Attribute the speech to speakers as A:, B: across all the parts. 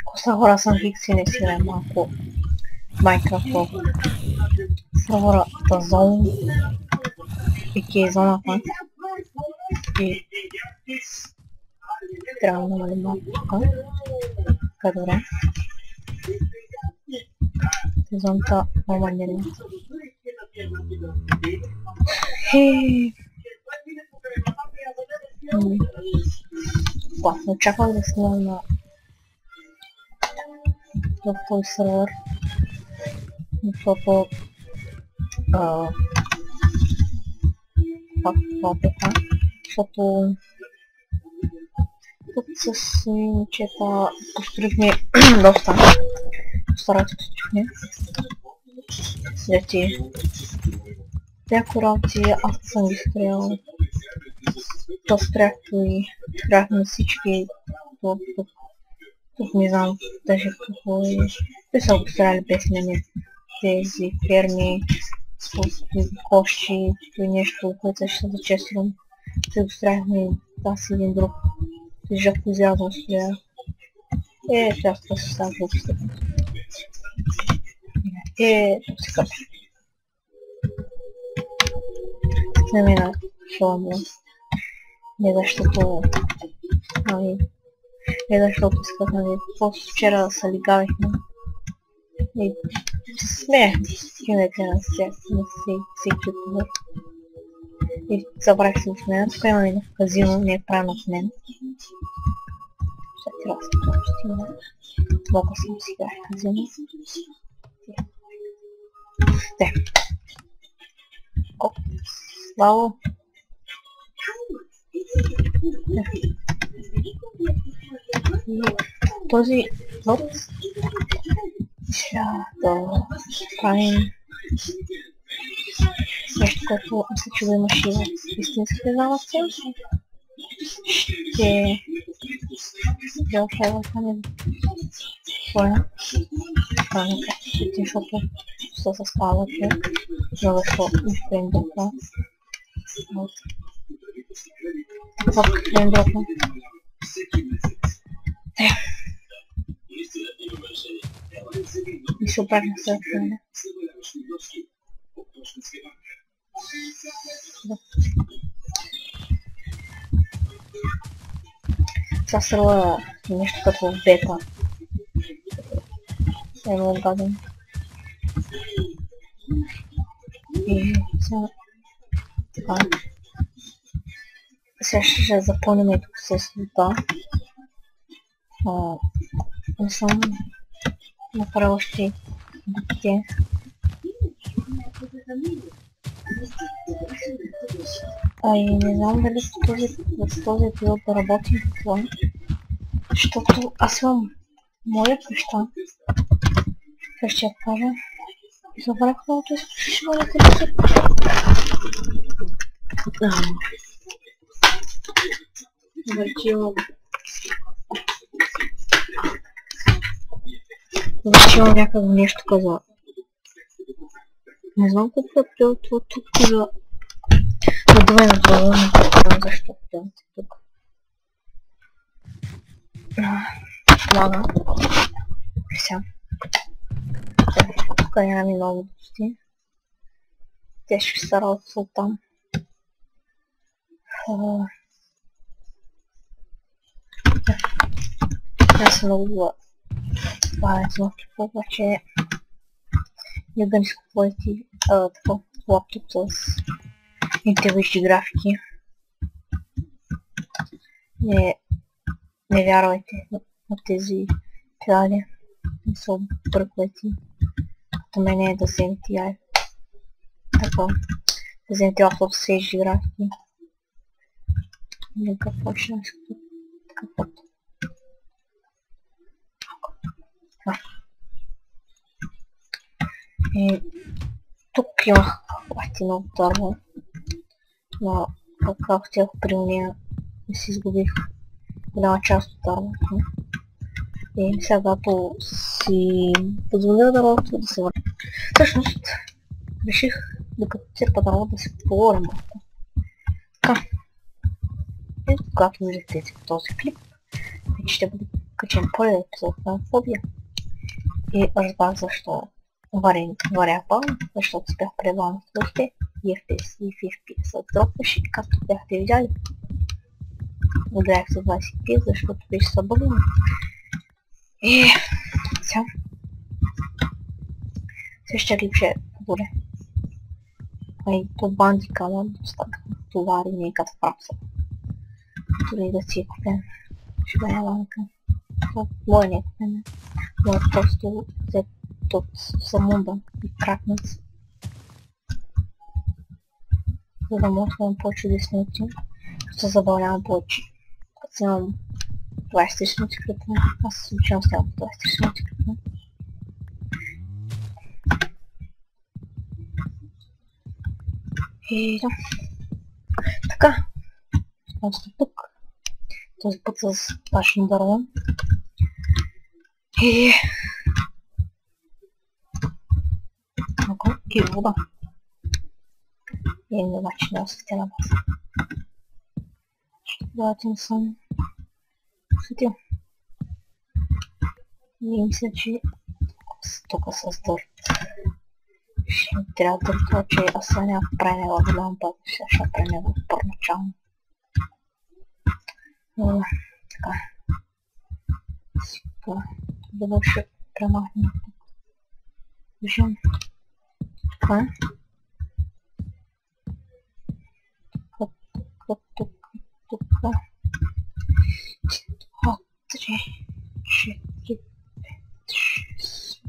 A: Коса хора съм фикси, не си играе малко Minecraft в сервера The Zone, пики зоната и трябва да намалим малко тук. Така добре. Зоната намалим. Не очаквах да снимам на този сервер, защото защото тук с момчета построихме доста старателно построихме след някои работи аз съм ги строял. То спряхто и спряхме всички тук не знам даже какво е. Те са го строяли без мене тези ферми, кощи и нещо, което ще се зачествам. Те го строяхме аз и един друг. Жако изрядно строя. Част това се става глупостта. Тук се капи. Стигнем на хилъмбо. Не защото исках, просто вчера се лигавихме и се смеяхме с кинете на всеки отговор. И забравих се в мен, тук има едно казино, не е правилно в мен. Сега трябва да се почти много съм си играх казино. Колко слава. Този лот сега да правим нещо, което мисля, че го имаше в истинските замъци. Ще делфайва камен. Своя. Това не кажа, защото са с палъци. Много и фреймдропна. Фреймдропна. И се обърна съвършено. Сега сръва нещо като в бета. Е много гаден. И сега... Сега ще запълним и тук с света. Не съм направил още дупите. И не знам дали с този епизод да работим в това, защото аз имам моя къща. Сега ще я кажа. И забравях малото и ще бъде телевизор. Вече имам някакво нещо каза. Не знам какво е приел това тук за... Давай на това, не знам защо приел тук. Лага. Сега. Тук нямаме много допусти. Те ще се старат от там. Аз съм много добър. Това обаче не да ми скупвайте такъв лаптоп с интелигентни графики. Не вярвайте на тези пиади. Не се обърквайте. Като мене е да вземете яй. Така. Да вземете лаптоп с HD графики. Нека почнем с каквото. И тук имах платина от търво, но както тях при уния си изгубих голяма част от тървото. И сега си позволя да работя да се върна. Всъщност реших докато се подарва да се поговоря малко. Така. И когато виждате този клип, вече ще бъде качим първи епизод на Фобия. И разбрах защо варях бал, защото си бях пребал на слухите и FPS и FPS дропваше, както бяхте видяли. Играех за 20 FPS, защото беше събълено. И сега ще ги пише добре. И то бандика, ама доста товари не е като фрапса. Дори да си е купен. Ще бъде ланка. Мой не е купен. Мой просто взе от самунда и кракнец. За да може да имам по-чудесни учени. Ще забавлявам повече. Като си имам 20 минути клипна. Аз се случвам с тялото 20 минути клипна. И да. Така. Още тук. Този път с башно дърво. И... и вода. И обаче не осветя на база. Ще бъдете не съм осветил. И мисля, че тук с дърт. Ще ми трябва да това, че аз съм няма правила голям път, ще правила първоначално. Но така. Сега да ще премахнем тук. Виждам. Така. Тук. 3, 4, 5, 6,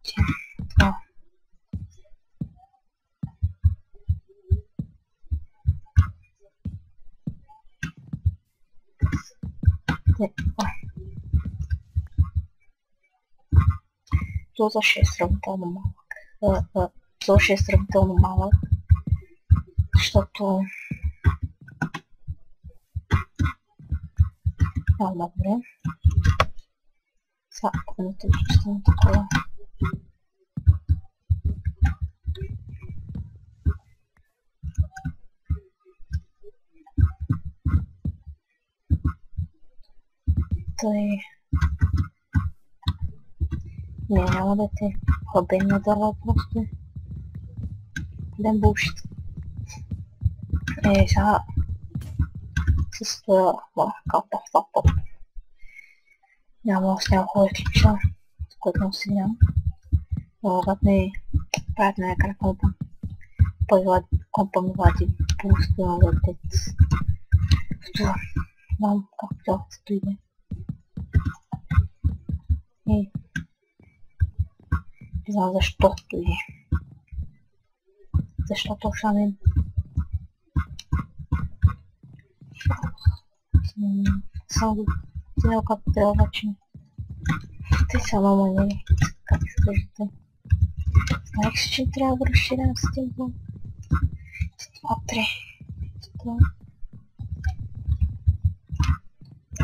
A: 7, 2. Това ще е сравнително малък. Това ще е сравнително малък, защото много добре. Сега, ако не тъй, ще стане такова. Той... Не, няма да те хлабен на дърва, просто е. Ден булшит. Сега... С това... Капа. Няма още няколко клипча, с което не усилям. Но когато не правят на екран компа, компа ми вади просто на летец. В това... Знам как това се дойде. И... Не знам защо дойде. Защото шамен... Само го взел както трябва, че... Те са намалени. Как се виждате. Знаех си, че трябва да разширям с тези блок. 2, 3.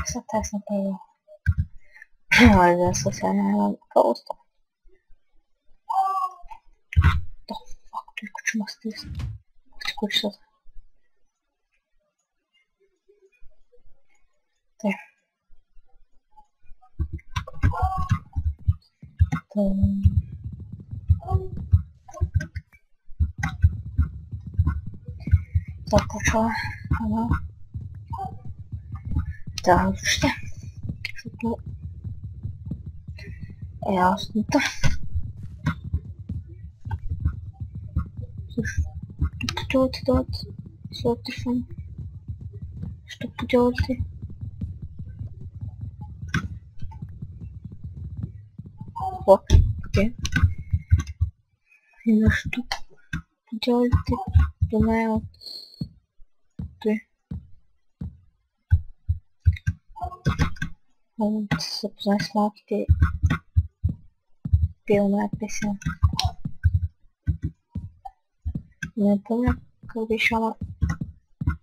A: Са тесна първо. Айде да се сега няма какво остава. Да, фак, той кучма стис. Ти кучата. Те. Започва. Ама. Да, въобще. Защото е ясното. Защо поделите дават своя телефон? Защо поделите? Окей. И защо поделите поне от той? Мога да се запознай с малките пилна песен. Не помня как беше, ама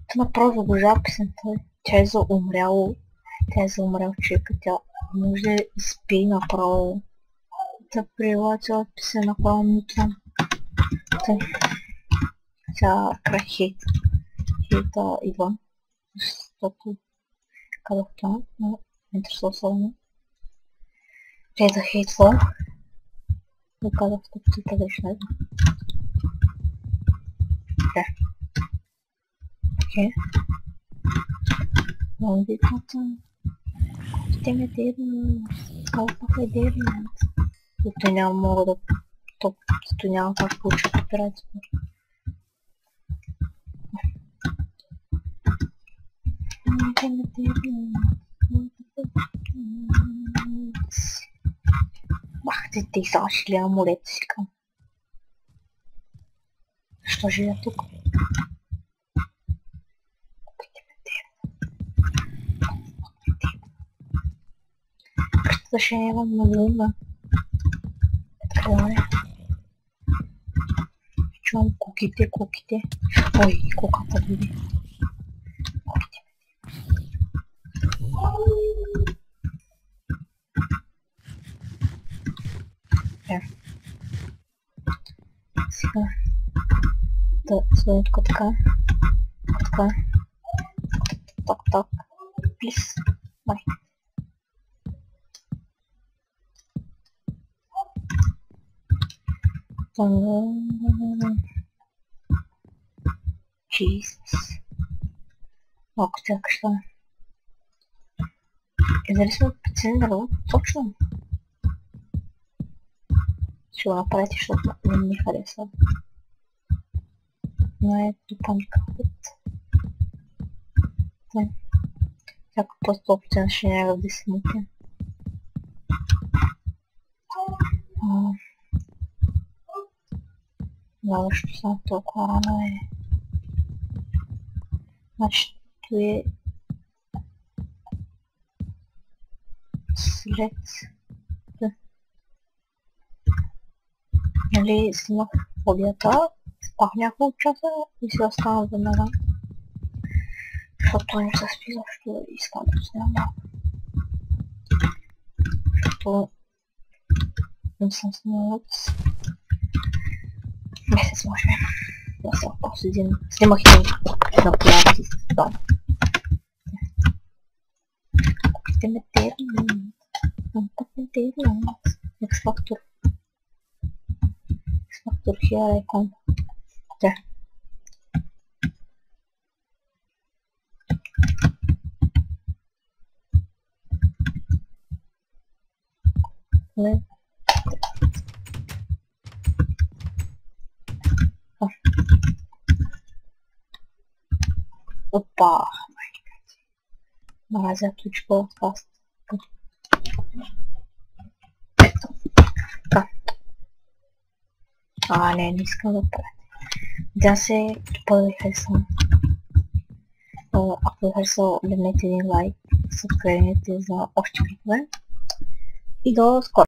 A: това направо обожава песента. Тя е за умрял човек, тя може да изпее направо. Да прила цялата песен направо ми това. Сега край хейта идва, защото казах това, но ме интересува особено. Реда Hateful. Го казах в тъпцата грешна. Да. Окей. Но виката. Ще ме дебнат. Колко ме дебнат. Зато няма мога да... Зато няма как получа копирайт. Ще ме дебнат. Бах, те сега ще гледам морето си към. Що живея тук? Къщата ще няма много ума. Така е. Чувам куките. Ой, куката дойде. Сега да сложим тук така. Так. Плис. Май. Jesus. Малко сякаш това. Дали сме подценили точно? Ще го направите, защото не ми харесва. Но е тупаника път. Всяка просто опция ще не е в 10 минути. Да, защо съм толкова рано е. Значи, то е след... Нали, снимах обята, спах няколко часа и си останах веднага. Защото не се спи, защо искам да снимам малко. Защото не съм снимал от месец, може би. Да съм просто един... Снимах един на поляна си с дом. Купите ме терминат. X-Factor. X-Factor here I come. Да. Не. Опа! Мразя ключ подкаст. Не искам да правя. Да се да ви харесвам. Ако ви харесал, дадете един лайк, събкренете за още клипове. И до скоро!